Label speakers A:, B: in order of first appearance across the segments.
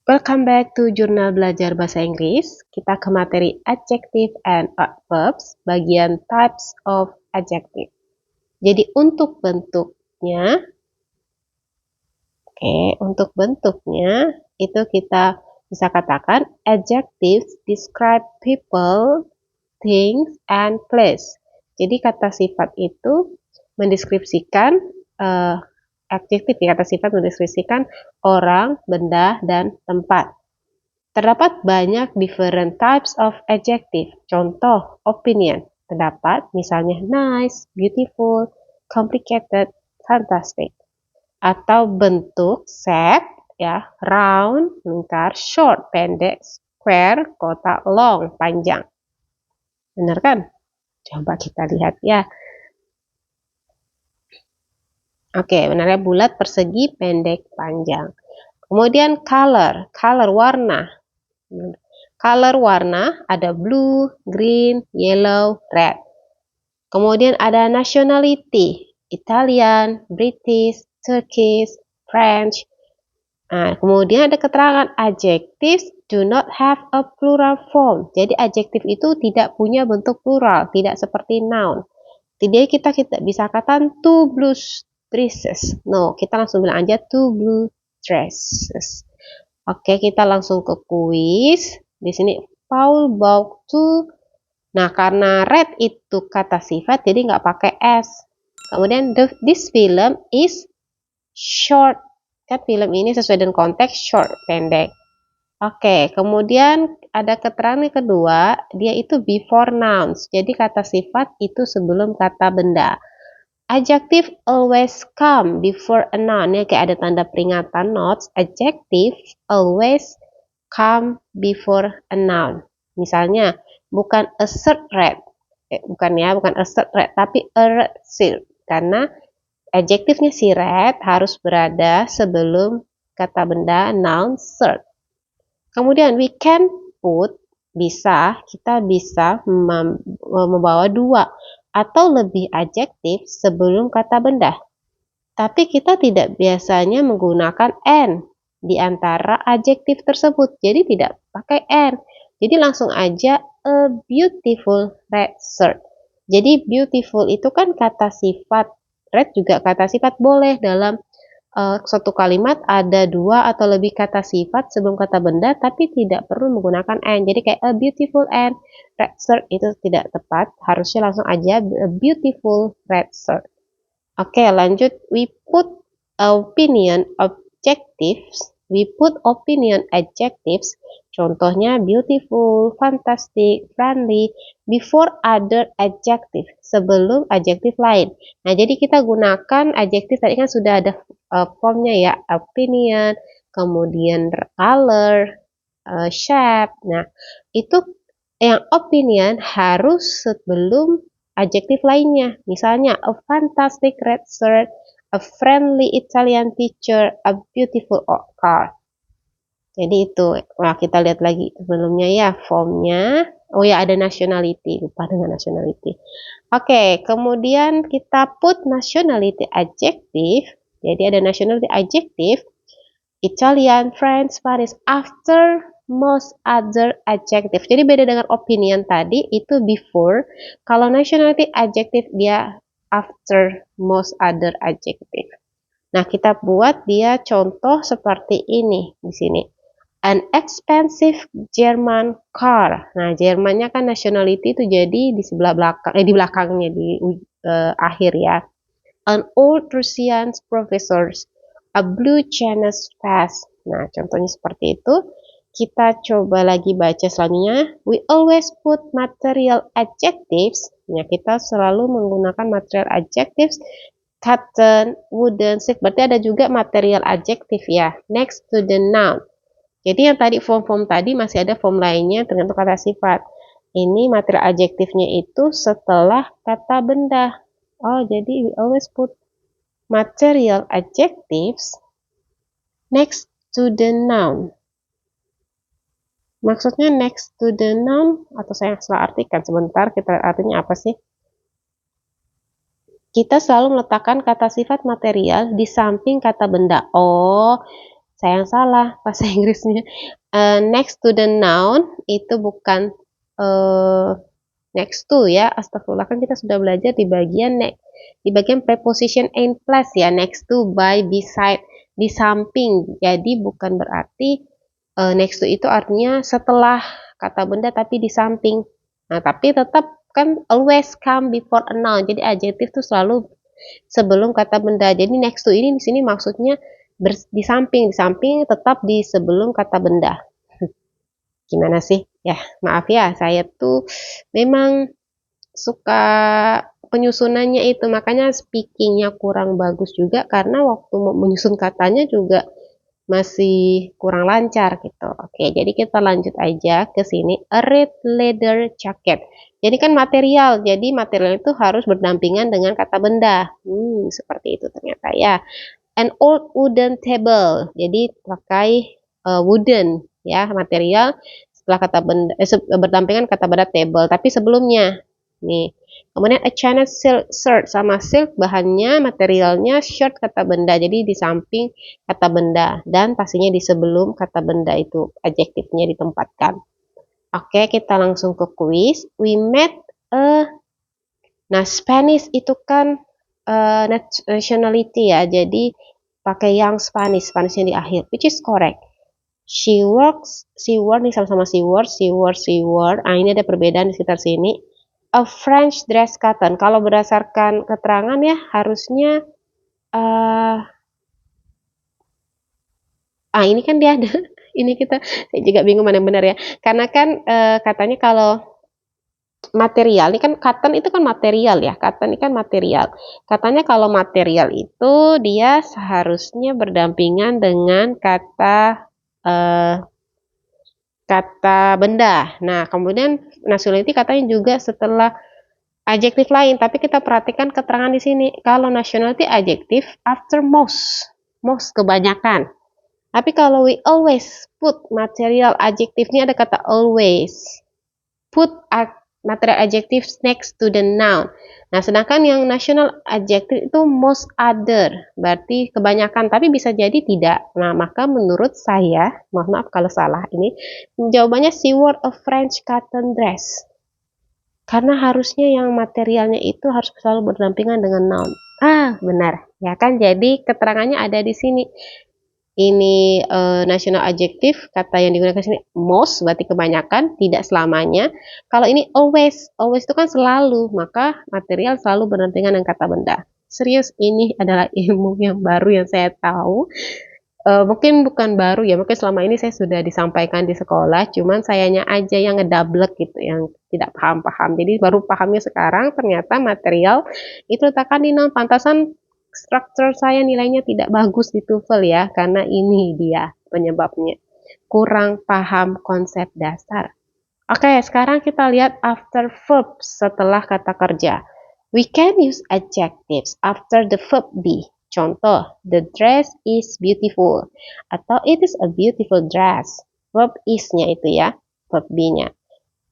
A: Welcome back to Jurnal Belajar Bahasa Inggris. Kita ke materi adjective and adverbs, bagian types of adjective. Jadi untuk bentuknya, itu kita bisa katakan adjectives describe people, things, and place. Jadi kata sifat itu mendeskripsikan adjektif ya, kata sifat mendeskripsikan orang, benda, dan tempat. Terdapat banyak different types of adjective. Contoh, opinion. Terdapat misalnya nice, beautiful, complicated, fantastic. Atau bentuk set, ya, round, lingkar, short, pendek, square, kotak, long, panjang. Benar kan? Coba kita lihat ya. Oke, benarnya bulat, persegi, pendek, panjang. Kemudian color warna. Color warna ada blue, green, yellow, red. Kemudian ada nationality, Italian, British, Turkish, French. Nah, kemudian ada keterangan adjectives do not have a plural form. Jadi adjektif itu tidak punya bentuk plural, tidak seperti noun. Jadi kita bisa katakan two blue dresses. No, kita langsung bilang aja two blue dresses. Oke, kita langsung ke kuis. Di sini Paul bought two. Nah, karena red itu kata sifat, jadi nggak pakai s. Kemudian this film is short. Kan film ini sesuai dengan konteks short, pendek. Oke, kemudian ada keterangan yang kedua, dia itu before nouns. Jadi kata sifat itu sebelum kata benda. Adjective always come before a noun. Ya, kayak ada tanda peringatan notes. Adjective always come before a noun. Misalnya, bukan a shirt red. Bukan a shirt red, tapi a red shirt. Karena adjektifnya si red harus berada sebelum kata benda noun shirt. Kemudian we can put, kita bisa membawa dua atau lebih adjektif sebelum kata benda. Tapi kita tidak biasanya menggunakan N di antara adjektif tersebut. Jadi tidak pakai N. Jadi langsung aja a beautiful red shirt. Jadi beautiful itu kan kata sifat. Red juga kata sifat, boleh dalam suatu kalimat ada dua atau lebih kata sifat sebelum kata benda, tapi tidak perlu menggunakan N. Jadi kayak a beautiful and red shirt itu tidak tepat, harusnya langsung aja a beautiful red shirt. Oke, lanjut. We put opinion adjectives. Contohnya beautiful, fantastic, friendly before other adjective, sebelum adjektif lain. Nah, jadi kita gunakan adjektif tadi kan sudah ada formnya ya, opinion, kemudian color, shape. Nah, itu yang opinion harus sebelum adjektif lainnya. Misalnya, a fantastic red shirt, a friendly Italian teacher, a beautiful car. Jadi itu. Nah, kita lihat lagi sebelumnya ya, formnya. Oh ya, ada nationality. Lupa dengan nationality. Oke, kemudian kita put nationality adjective. Jadi ada nationality adjective. Italian, French, Spanish, after most other adjective. Jadi beda dengan opinion tadi, itu before. Kalau nationality adjective dia after most other adjective. Nah, kita buat dia contoh seperti ini di sini. An expensive German car. Nah, Jermannya kan nationality itu jadi di sebelah belakang, di belakangnya di akhir ya. An old Russian professors, a blue Chinese vase. Nah, contohnya seperti itu. Kita coba lagi baca selanjutnya. We always put material adjectives. Nah, kita selalu menggunakan material adjectives. Cotton, wooden, silk. Berarti ada juga material adjective ya. Next to the noun. Jadi yang tadi form-form tadi masih ada form lainnya tergantung kata sifat. Ini material adjektifnya itu setelah kata benda. Oh, jadi we always put material adjectives next to the noun. Maksudnya next to the noun, atau saya salah artikan sebentar, kita artinya apa sih? Kita selalu meletakkan kata sifat material di samping kata benda. Oh, sayang salah bahasa Inggrisnya. Next to the noun itu bukan next to ya, astagfirullah, kan kita sudah belajar di bagian preposition in place ya, next to, by, beside, di samping. Jadi bukan berarti next to itu artinya setelah kata benda tapi di samping. Nah, tapi tetap kan always come before a noun. Jadi adjective itu selalu sebelum kata benda. Jadi next to ini di sini maksudnya di samping tetap di sebelum kata benda. Gimana sih? Ya, maaf ya, saya tuh memang suka penyusunannya itu, makanya speakingnya kurang bagus juga karena waktu mau menyusun katanya juga masih kurang lancar gitu. Oke, jadi kita lanjut aja ke sini. A red leather jacket. Jadi kan material, jadi material itu harus berdampingan dengan kata benda. Seperti itu ternyata ya. An old wooden table. Jadi pakai wooden ya, material setelah kata benda berdampingan kata benda table, tapi sebelumnya nih. Kemudian a China silk shirt, sama silk bahannya, materialnya, shirt kata benda, jadi di samping kata benda dan pastinya di sebelum kata benda itu adjektifnya ditempatkan. Oke, kita langsung ke quiz. We met a, nah Spanish itu kan nationality ya, jadi pakai yang Spanishnya di akhir, which is correct. She works, she wore nih sama-sama she wore. Ini ada perbedaan di sekitar sini. A French dress cotton. Kalau berdasarkan keterangan ya harusnya ini kan dia ada. Ini saya juga bingung mana yang benar ya. Karena kan katanya kalau material, ini kan cotton itu kan material ya. Cotton ini kan material. Katanya kalau material itu dia seharusnya berdampingan dengan kata benda. Nah, kemudian nationality katanya juga setelah adjektif lain, tapi kita perhatikan keterangan di sini. Kalau nationality adjektif after most kebanyakan. Tapi kalau we always put material adjektifnya ada kata always. Put material adjective next to the noun. Nah, sedangkan yang national adjective itu most other, berarti kebanyakan, tapi bisa jadi tidak. Nah, maka menurut saya, maaf kalau salah ini, jawabannya she wore a French cotton dress. Karena harusnya yang materialnya itu harus selalu berdampingan dengan noun. Benar. Ya kan, jadi keterangannya ada di sini. Ini national adjective, kata yang digunakan sini most, berarti kebanyakan, tidak selamanya. Kalau ini always itu kan selalu, maka material selalu berdampingan dengan kata benda. Serius, ini adalah ilmu yang baru yang saya tahu. Mungkin bukan baru ya, mungkin selama ini saya sudah disampaikan di sekolah, cuman sayanya aja yang ngedablek gitu, yang tidak paham. Jadi baru pahamnya sekarang, ternyata material itu letakkan di noun. Pantasan struktur saya nilainya tidak bagus di TOEFL ya, karena ini dia penyebabnya. Kurang paham konsep dasar. Oke, sekarang kita lihat after verbs setelah kata kerja. We can use adjectives after the verb be. Contoh, the dress is beautiful. Atau it is a beautiful dress. Verb is-nya itu ya, verb be-nya.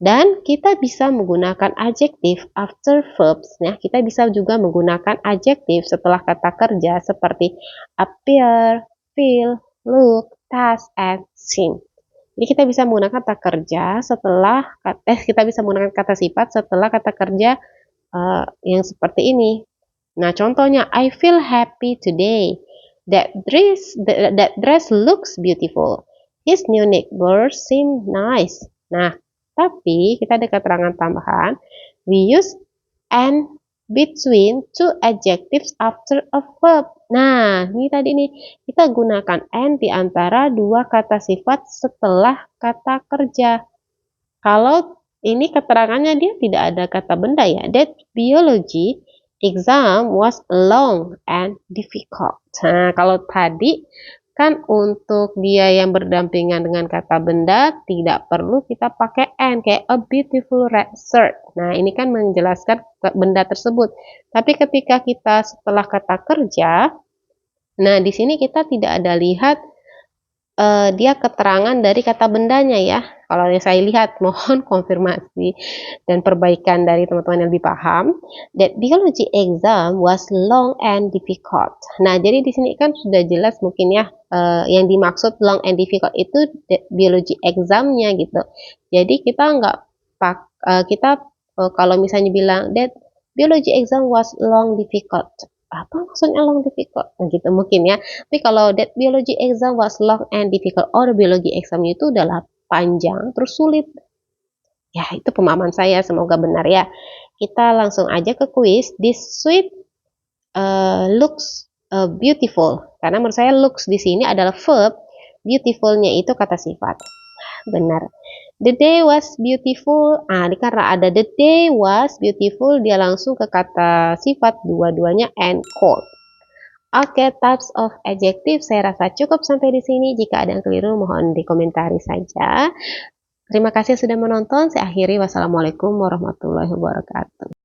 A: Dan kita bisa menggunakan adjektif after verbs. Nah, kita bisa juga menggunakan adjektif setelah kata kerja seperti appear, feel, look, task, and seem. Jadi kita bisa menggunakan kata kerja setelah kita bisa menggunakan kata sifat setelah kata kerja yang seperti ini. Nah, contohnya I feel happy today. That dress looks beautiful. His new neighbor seem nice. Nah, tapi kita ada keterangan tambahan. We use and between two adjectives after a verb. Nah, ini tadi nih, kita gunakan and di antara dua kata sifat setelah kata kerja. Kalau ini keterangannya dia tidak ada kata benda ya. That biology exam was long and difficult. Nah, kalau tadi kan untuk dia yang berdampingan dengan kata benda tidak perlu kita pakai and, kayak a beautiful red shirt. Nah, ini kan menjelaskan benda tersebut. Tapi ketika kita setelah kata kerja, nah di sini kita tidak ada lihat dia keterangan dari kata bendanya ya. Kalau yang saya lihat, mohon konfirmasi dan perbaikan dari teman-teman yang lebih paham. That biology exam was long and difficult. Nah, jadi di sini kan sudah jelas mungkin ya, yang dimaksud long and difficult itu biology examnya gitu. Jadi kita nggak kalau misalnya bilang that biology exam was long difficult, apa maksudnya long difficult? Nah, gitu mungkin ya. Tapi kalau that biology exam was long and difficult, or biology exam itu adalah panjang terus sulit. Ya, itu pemahaman saya, semoga benar ya. Kita langsung aja ke kuis. This sweet looks beautiful. Karena menurut saya looks di sini adalah verb, beautifulnya itu kata sifat. Benar. The day was beautiful. Karena ada the day was beautiful, dia langsung ke kata sifat dua-duanya and cold. Oke, types of adjective saya rasa cukup sampai di sini. Jika ada yang keliru mohon dikomentari saja. Terima kasih sudah menonton. Saya akhiri. Wassalamualaikum warahmatullahi wabarakatuh.